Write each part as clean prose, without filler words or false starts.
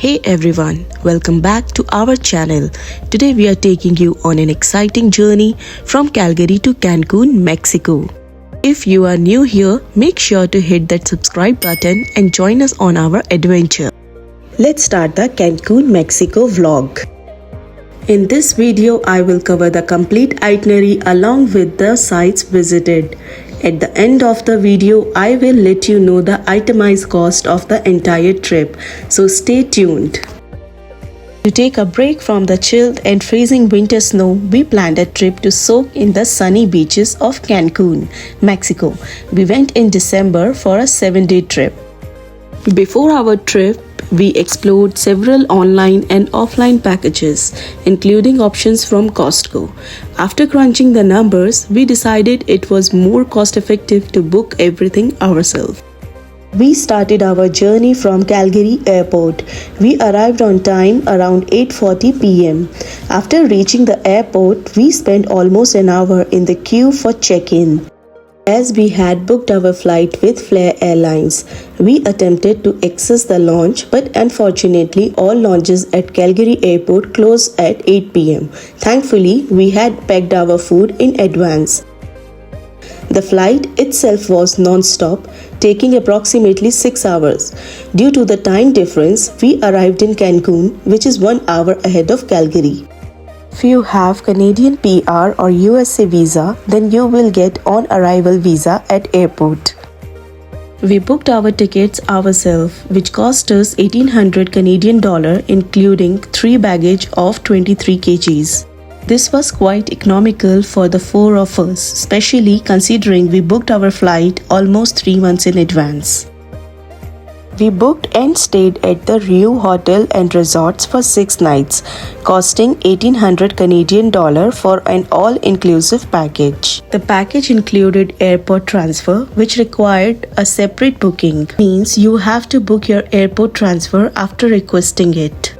Hey everyone, welcome back to our channel. Today we are taking you on an exciting journey from Calgary to Cancun, Mexico. If you are new here, make sure to hit that subscribe button and join us on our adventure. Let's start the Cancun, Mexico vlog. In this video, I will cover the complete itinerary along with the sites visited. At the end of the video, I will let you know the itemized cost of the entire trip, so stay tuned. To take a break from the chilled and freezing winter snow, we planned a trip to soak in the sunny beaches of Cancun, Mexico. We went in December for a 7-day trip. Before our trip, we explored several online and offline packages, including options from Costco. After crunching the numbers, we decided it was more cost-effective to book everything ourselves. We started our journey from Calgary Airport. We arrived on time around 8:40 p.m. After reaching the airport, we spent almost an hour in the queue for check-in. As we had booked our flight with Flair Airlines, we attempted to access the lounge, but unfortunately all lounges at Calgary Airport closed at 8 p.m. Thankfully, we had packed our food in advance. The flight itself was non-stop, taking approximately 6 hours. Due to the time difference, we arrived in Cancun, which is 1 hour ahead of Calgary. If you have Canadian PR or USA visa, then you will get on-arrival visa at airport. We booked our tickets ourselves, which cost us 1,800 Canadian dollar, including 3 baggage of 23 kgs. This was quite economical for the 4 of us, especially considering we booked our flight almost 3 months in advance. We booked and stayed at the Riu Hotel and Resorts for 6 nights, costing 1,800 Canadian dollar for an all-inclusive package. The package included airport transfer, which required a separate booking. Means you have to book your airport transfer after requesting it.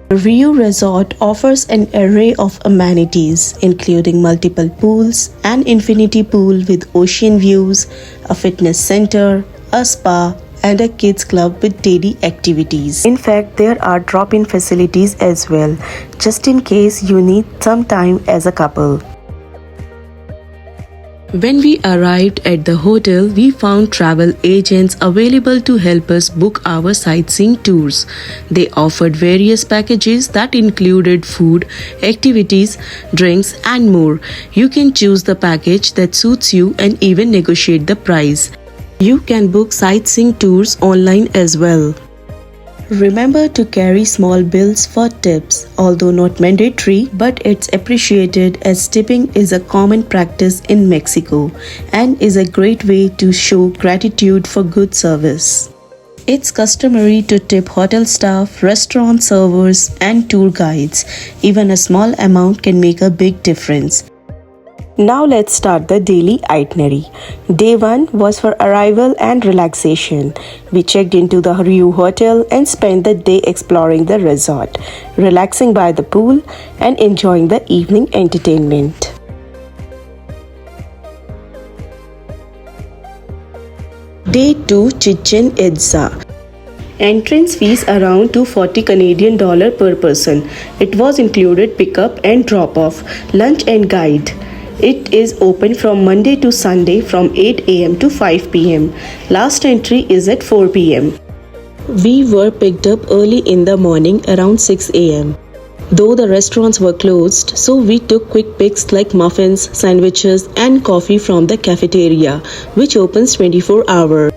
The Rio Resort offers an array of amenities, including multiple pools, an infinity pool with ocean views, a fitness center, a spa, and a kids club with daily activities. In fact, there are drop-in facilities as well, just in case you need some time as a couple. When we arrived at the hotel, we found travel agents available to help us book our sightseeing tours. They offered various packages that included food, activities, drinks, and more. You can choose the package that suits you and even negotiate the price. You can book sightseeing tours online as well. Remember to carry small bills for tips, although not mandatory, but it's appreciated as tipping is a common practice in Mexico and is a great way to show gratitude for good service. It's customary to tip hotel staff, restaurant servers, and tour guides. Even a small amount can make a big difference. Now let's start the daily itinerary. Day 1 was for arrival and relaxation. We checked into the Riu Hotel and spent the day exploring the resort, relaxing by the pool and enjoying the evening entertainment. Day 2, Chichen Itza. Entrance fees around 240 Canadian dollar per person. It was included pickup and drop-off, lunch and guide. It is open from Monday to Sunday from 8 a.m. to 5 p.m. Last entry is at 4 p.m. We were picked up early in the morning around 6 a.m. Though the restaurants were closed, so we took quick picks like muffins, sandwiches, and coffee from the cafeteria, which opens 24 hours.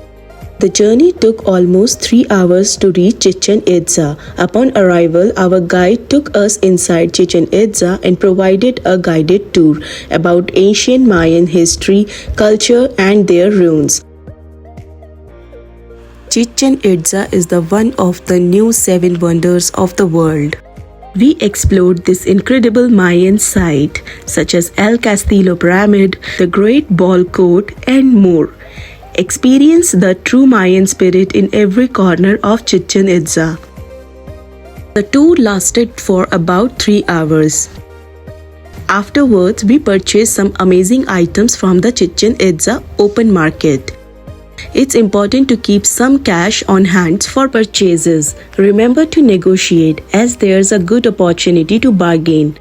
The journey took almost 3 hours to reach Chichen Itza. Upon arrival, our guide took us inside Chichen Itza and provided a guided tour about ancient Mayan history, culture, and their ruins. Chichen Itza is the one of the new 7 wonders of the world. We explored this incredible Mayan site, such as El Castillo Pyramid, the Great Ball Court, and more. Experience the true Mayan spirit in every corner of Chichen Itza. The tour lasted for about 3 hours. Afterwards, we purchased some amazing items from the Chichen Itza open market. It's important to keep some cash on hand for purchases. Remember to negotiate as there's a good opportunity to bargain.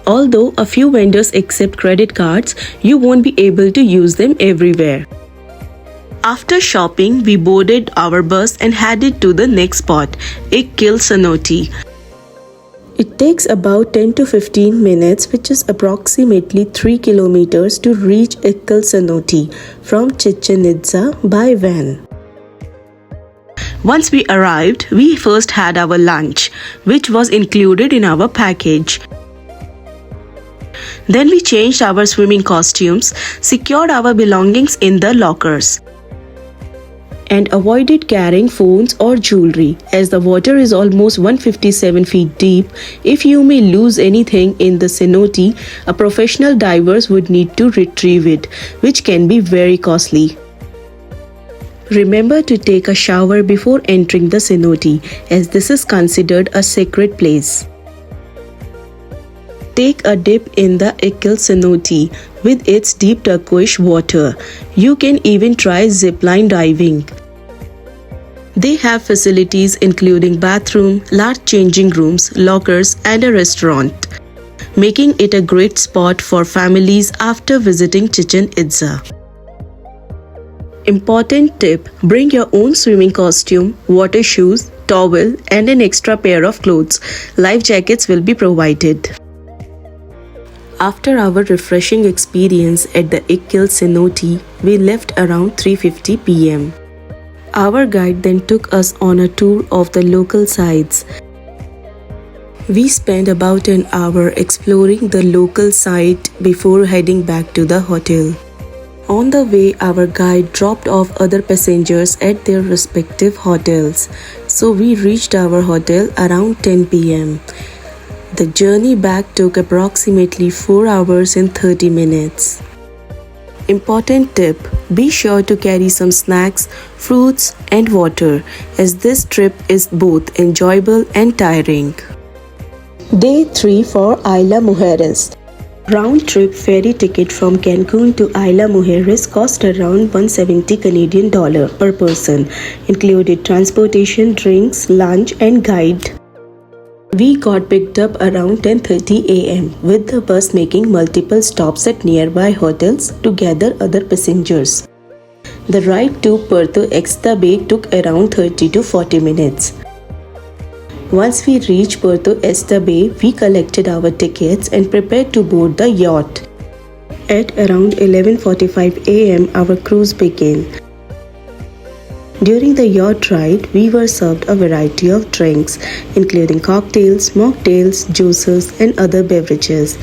Although a few vendors accept credit cards, you won't be able to use them everywhere. After shopping, we boarded our bus and headed to the next spot, cenote. It takes about 10 to 15 minutes, which is approximately 3 kilometers to reach cenote from Chichen Itza by van. Once we arrived, we first had our lunch, which was included in our package. Then we changed our swimming costumes, secured our belongings in the lockers, and avoided carrying phones or jewelry as the water is almost 157 feet deep. If you may lose anything in the cenote, a professional divers would need to retrieve it, which can be very costly. Remember to take a shower before entering the cenote, as this is considered a sacred place. Take a dip in the cenote with its deep turquoise water. You can even try zipline diving. They have facilities including bathroom, large changing rooms, lockers, and a restaurant, making it a great spot for families after visiting Chichen Itza. Important tip: bring your own swimming costume, water shoes, towel, and an extra pair of clothes. Life jackets will be provided. After our refreshing experience at the cenote, we left around 3:50 p.m. Our guide then took us on a tour of the local sites. We spent about an hour exploring the local site before heading back to the hotel. On the way, our guide dropped off other passengers at their respective hotels, so we reached our hotel around 10 p.m. The journey back took approximately 4 hours and 30 minutes. Important tip: be sure to carry some snacks, fruits, and water, as this trip is both enjoyable and tiring. Day 3 for Isla Mujeres. Round-trip ferry ticket from Cancun to Isla Mujeres cost around $170 Canadian per person, included transportation, drinks, lunch, and guide. We got picked up around 10:30 a.m. with the bus making multiple stops at nearby hotels to gather other passengers. The ride to Puerto Exta Bay took around 30 to 40 minutes. Once we reached Puerto Exta Bay, we collected our tickets and prepared to board the yacht. At around 11:45 a.m., our cruise began. During the yacht ride, we were served a variety of drinks, including cocktails, mocktails, juices, and other beverages.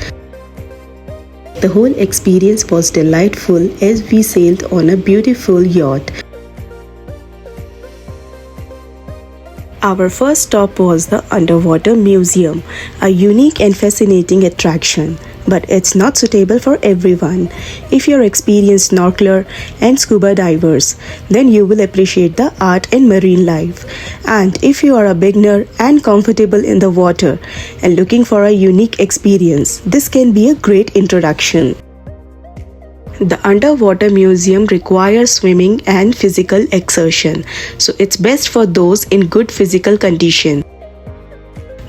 The whole experience was delightful as we sailed on a beautiful yacht. Our first stop was the Underwater Museum, a unique and fascinating attraction, but it's not suitable for everyone. If you're an experienced snorkeler and scuba divers, then you will appreciate the art and marine life. And if you are a beginner and comfortable in the water and looking for a unique experience, this can be a great introduction. The Underwater Museum requires swimming and physical exertion, so it's best for those in good physical condition.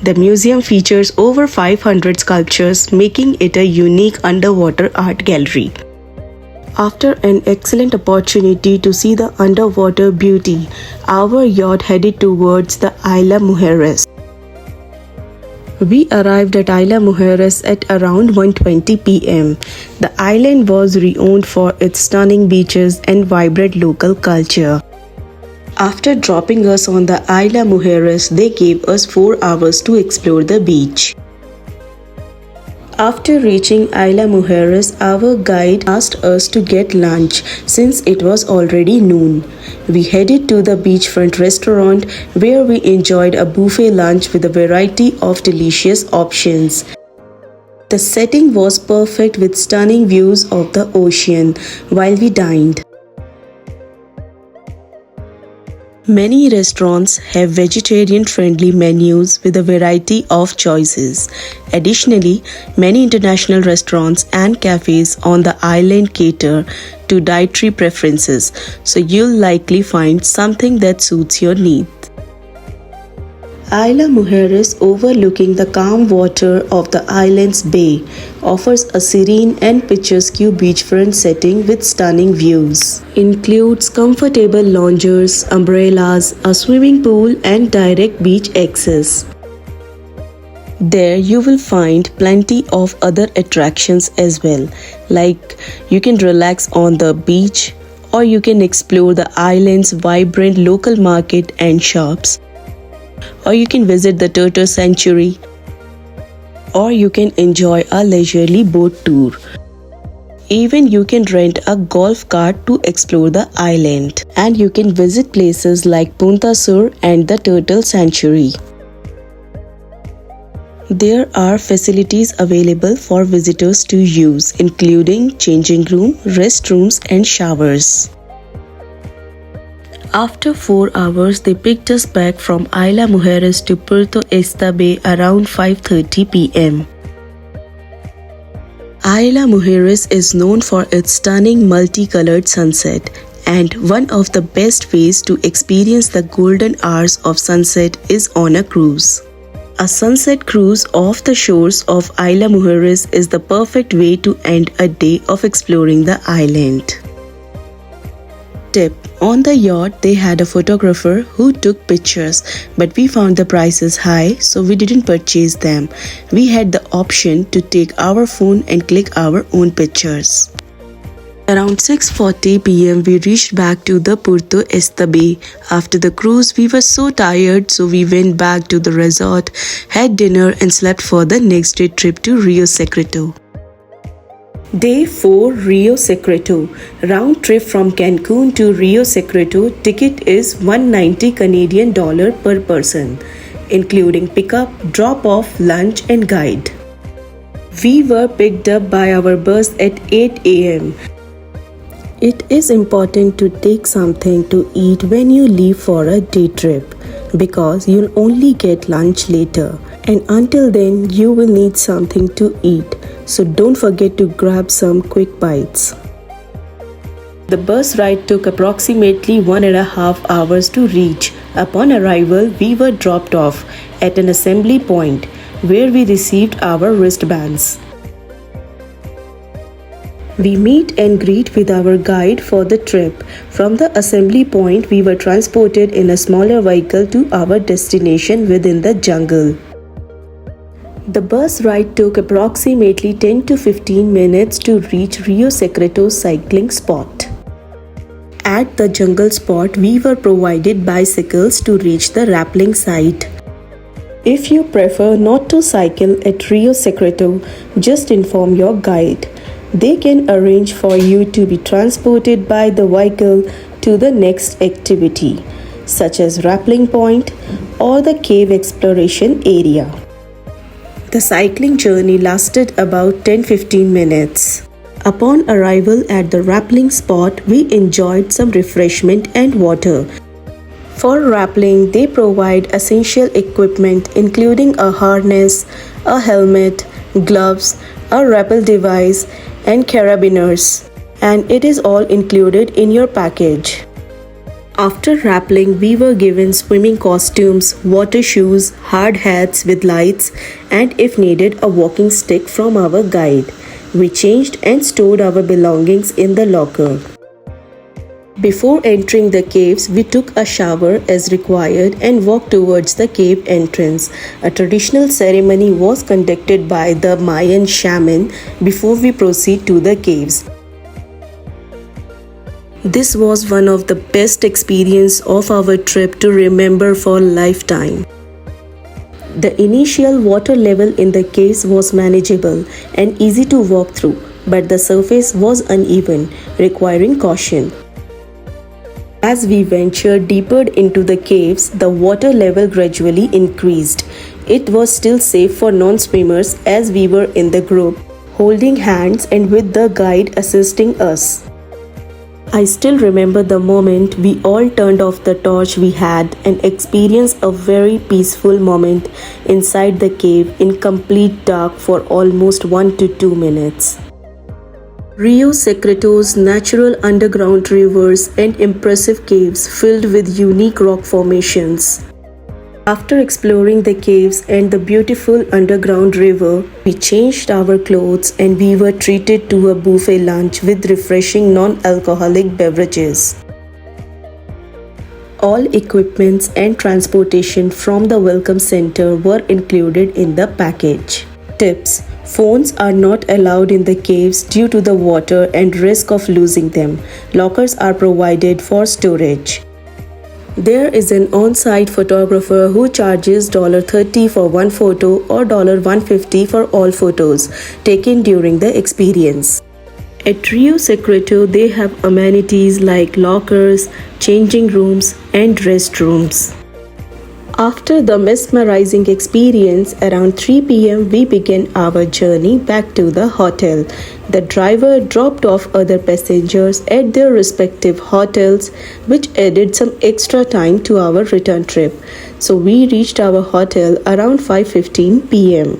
The museum features over 500 sculptures, making it a unique underwater art gallery. After an excellent opportunity to see the underwater beauty, our yacht headed towards the Isla Mujeres. We arrived at Isla Mujeres at around 1:20 p.m. The island was renowned for its stunning beaches and vibrant local culture. After dropping us on the Isla Mujeres, they gave us 4 hours to explore the beach. After reaching Isla Mujeres, our guide asked us to get lunch since it was already noon. We headed to the beachfront restaurant where we enjoyed a buffet lunch with a variety of delicious options. The setting was perfect with stunning views of the ocean while we dined. Many restaurants have vegetarian-friendly menus with a variety of choices. Additionally, many international restaurants and cafes on the island cater to dietary preferences, so you'll likely find something that suits your needs. Isla Mujeres, overlooking the calm water of the island's bay, offers a serene and picturesque beachfront setting with stunning views. Includes comfortable loungers, umbrellas, a swimming pool, and direct beach access. There you will find plenty of other attractions as well, like you can relax on the beach, or you can explore the island's vibrant local market and shops, or you can visit the turtle sanctuary, or you can enjoy a leisurely boat tour. Even you can rent a golf cart to explore the island, and you can visit places like Punta Sur and the turtle sanctuary. There are facilities available for visitors to use, including changing room, restrooms, and showers. After 4 hours, they picked us back from Isla Mujeres to Puerto Esta Bay around 5:30 p.m. Isla Mujeres is known for its stunning multicolored sunset, and one of the best ways to experience the golden hours of sunset is on a cruise. A sunset cruise off the shores of Isla Mujeres is the perfect way to end a day of exploring the island. Tip: on the yacht, they had a photographer who took pictures, but we found the prices high, so we didn't purchase them. We had the option to take our phone and click our own pictures. Around 6:40 p.m. we reached back to the Puerto Esta Bay. After the cruise, we were so tired, so we went back to the resort, had dinner, and slept for the next day trip to Rio Secreto. Day 4, Rio Secreto. Round trip from Cancun to Rio Secreto ticket is $190 Canadian per person, including pickup, drop-off, lunch, and guide. We were picked up by our bus at 8 a.m. It is important to take something to eat when you leave for a day trip, because you'll only get lunch later, and until then you will need something to eat, so don't forget to grab some quick bites. The bus ride took approximately 1.5 hours to reach. Upon arrival, we were dropped off at an assembly point where we received our wristbands. We meet and greet with our guide for the trip. From the assembly point, we were transported in a smaller vehicle to our destination within the jungle. The bus ride took approximately 10 to 15 minutes to reach Rio Secreto cycling spot. At the jungle spot, we were provided bicycles to reach the rappelling site. If you prefer not to cycle at Rio Secreto, just inform your guide. They can arrange for you to be transported by the vehicle to the next activity, such as rappelling point or the cave exploration area. The cycling journey lasted about 10-15 minutes. Upon arrival at the rappelling spot, we enjoyed some refreshment and water. For rappelling, they provide essential equipment including a harness, a helmet, gloves, a rappel device, and carabiners, and it is all included in your package. After rappelling, we were given swimming costumes, water shoes, hard hats with lights, and if needed, a walking stick from our guide. We changed and stored our belongings in the locker. Before entering the caves, we took a shower as required and walked towards the cave entrance. A traditional ceremony was conducted by the Mayan shaman before we proceed to the caves. This was one of the best experiences of our trip to remember for a lifetime. The initial water level in the caves was manageable and easy to walk through, but the surface was uneven, requiring caution. As we ventured deeper into the caves, the water level gradually increased. It was still safe for non-swimmers as we were in the group, holding hands and with the guide assisting us. I still remember the moment we all turned off the torch we had and experienced a very peaceful moment inside the cave in complete dark for almost 1 to 2 minutes. Rio Secreto's natural underground rivers and impressive caves filled with unique rock formations. After exploring the caves and the beautiful underground river, we changed our clothes and we were treated to a buffet lunch with refreshing non-alcoholic beverages. All equipments and transportation from the welcome center were included in the package. Tips: phones are not allowed in the caves due to the water and risk of losing them. Lockers are provided for storage. There is an on-site photographer who charges $30 for one photo or $150 for all photos taken during the experience. At Rio Secreto, they have amenities like lockers, changing rooms, and restrooms. After the mesmerizing experience, around 3 p.m. we began our journey back to the hotel. The driver dropped off other passengers at their respective hotels, which added some extra time to our return trip. So we reached our hotel around 5:15 p.m.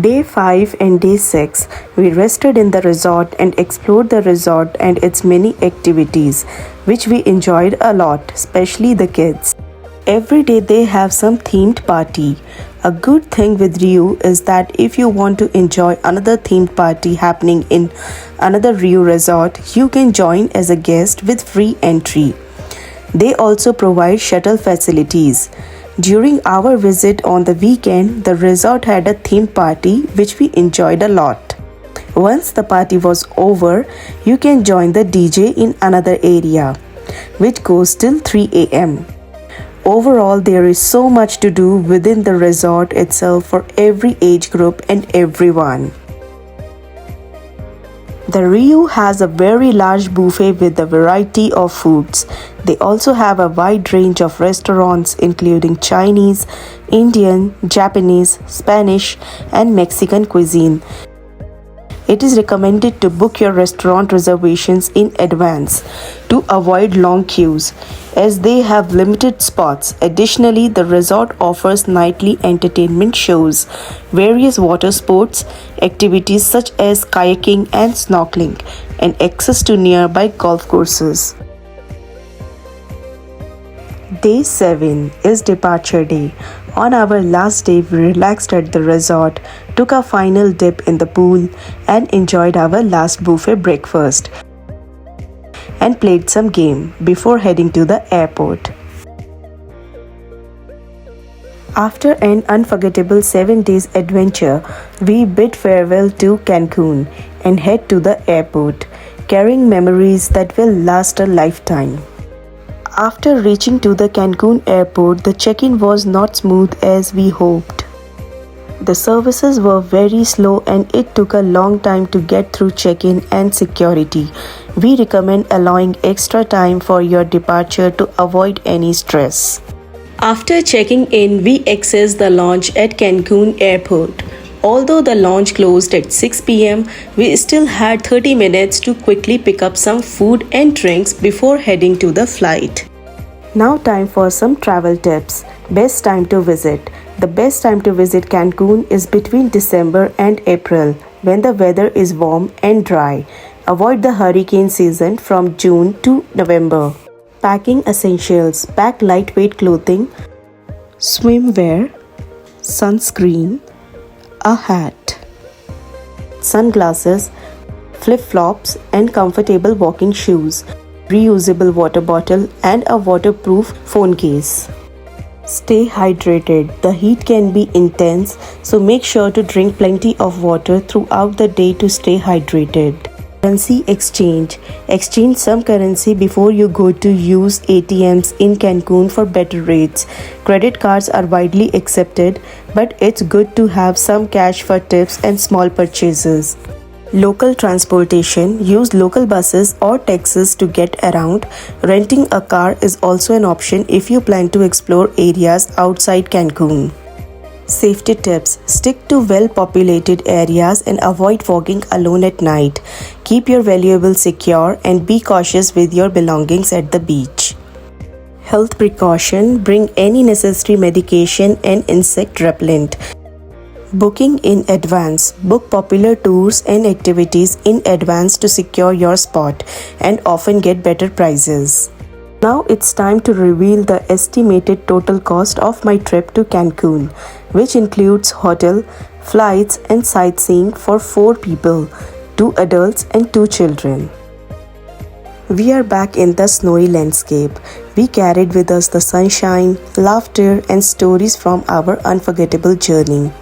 Day 5 and Day 6, we rested in the resort and explored the resort and its many activities, which we enjoyed a lot, especially the kids. Every day they have some themed party. A good thing with Rio is that if you want to enjoy another themed party happening in another Rio resort, you can join as a guest with free entry. They also provide shuttle facilities. During our visit on the weekend, the resort had a themed party which we enjoyed a lot. Once the party was over, you can join the DJ in another area, which goes till 3 a.m. Overall, there is so much to do within the resort itself for every age group and everyone. The Rio has a very large buffet with a variety of foods. They also have a wide range of restaurants including Chinese, Indian, Japanese, Spanish, and Mexican cuisine. It is recommended to book your restaurant reservations in advance to avoid long queues, as they have limited spots. Additionally, the resort offers nightly entertainment shows, various water sports activities such as kayaking and snorkeling, and access to nearby golf courses. Day 7 is departure day. On our last day, we relaxed at the resort, took a final dip in the pool, and enjoyed our last buffet breakfast and played some game before heading to the airport. After an unforgettable 7 days adventure, we bid farewell to Cancun and head to the airport, carrying memories that will last a lifetime. After reaching to the Cancun Airport, the check-in was not smooth as we hoped. The services were very slow and it took a long time to get through check-in and security. We recommend allowing extra time for your departure to avoid any stress. After checking in, we accessed the lounge at Cancun Airport. Although the lounge closed at 6 p.m., we still had 30 minutes to quickly pick up some food and drinks before heading to the flight. Now time for some travel tips. Best time to visit. The best time to visit Cancun is between December and April, when the weather is warm and dry. Avoid the hurricane season from June to November. Packing essentials. Pack lightweight clothing, swimwear, sunscreen, a hat, sunglasses, flip-flops and comfortable walking shoes, reusable water bottle and a waterproof phone case. Stay hydrated. The heat can be intense, so make sure to drink plenty of water throughout the day to stay hydrated. Currency exchange. Exchange some currency before you go to use ATMs in Cancun for better rates. Credit cards are widely accepted, but it's good to have some cash for tips and small purchases. Local transportation. Use local buses or taxis to get around. Renting a car is also an option if you plan to explore areas outside Cancun. Safety tips: stick to well-populated areas and avoid walking alone at night. Keep your valuables secure and be cautious with your belongings at the beach. Health precaution: bring any necessary medication and insect repellent. Booking in advance: book popular tours and activities in advance to secure your spot and often get better prices. Now it's time to reveal the estimated total cost of my trip to Cancun, which includes hotel, flights, and sightseeing for 4 people, 2 adults and 2 children. We are back in the snowy landscape. We carried with us the sunshine, laughter, and stories from our unforgettable journey.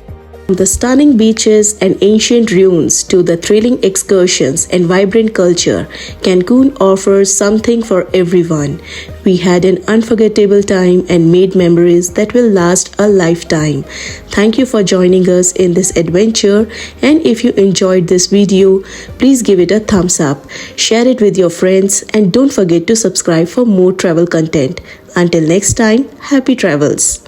From the stunning beaches and ancient ruins to the thrilling excursions and vibrant culture, Cancun offers something for everyone. We had an unforgettable time and made memories that will last a lifetime. Thank you for joining us in this adventure, and if you enjoyed this video, please give it a thumbs up, share it with your friends, and don't forget to subscribe for more travel content. Until next time, happy travels!